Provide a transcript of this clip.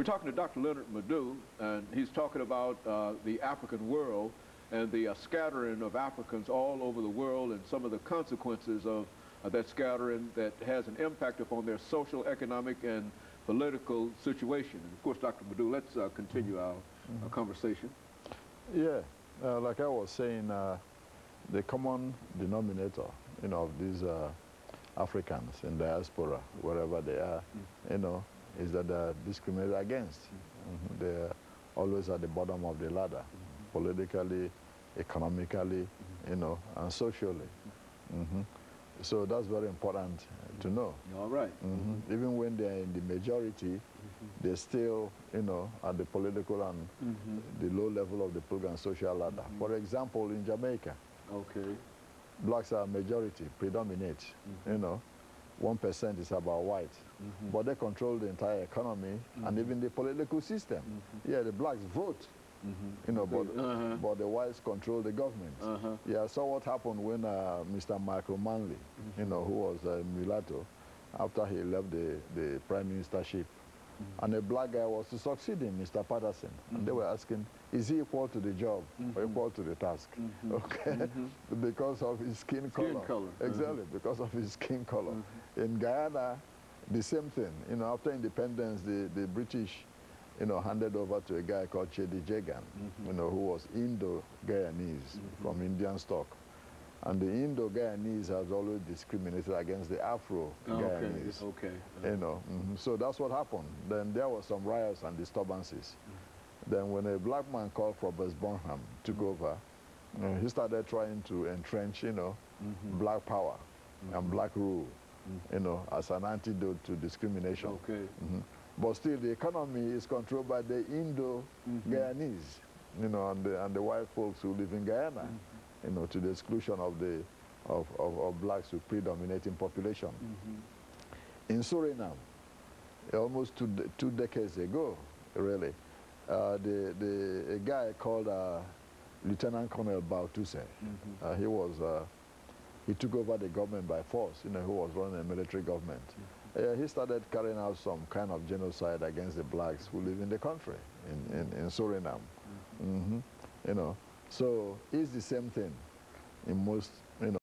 talking to Dr. LMadu, and he's talking about the African world and the scattering of Africans all over the world and some of the consequences of that scattering that has an impact upon their social, economic, and political situation. And of course, Dr. LMadu, let's continue our conversation. Yeah, like I was saying, the common denominator, of these Africans in diaspora, wherever they are, is that they're discriminated against. They're always at the bottom of the ladder, politically, economically, and socially. So that's very important to know. All right. Even when they're in the majority, they're still, at the political and the low level of the political and social ladder. For example, in Jamaica, blacks are majority, predominate. 1% is about white, but they control the entire economy and even the political system. Yeah, the blacks vote, but the whites control the government. Yeah, I saw what happened when Mr. Michael Manley, who was a mulatto, after he left the prime ministership, and a black guy was to succeed him, Mr. Patterson. And they were asking, is he equal to the job or equal to the task? Okay, because of his skin color. Exactly, because of his skin color. In Guyana, the same thing. After independence, the British, handed over to a guy called Chedi Jagan, who was Indo-Guyanese from Indian stock. And the Indo-Guyanese has always discriminated against the Afro-Guyanese. So that's what happened. Then there were some riots and disturbances. Then when a black man called Robert Bonham took over, he started trying to entrench, black power and black rule, as an antidote to discrimination. But still, the economy is controlled by the Indo-Guyanese, and the white folks who live in Guyana, to the exclusion of the blacks who predominate in population. In Suriname, almost two decades ago, really, a guy called Lieutenant Colonel Bautuse, he took over the government by force, who was running a military government. He started carrying out some kind of genocide against the blacks who live in the country, in Suriname. So it's the same thing in most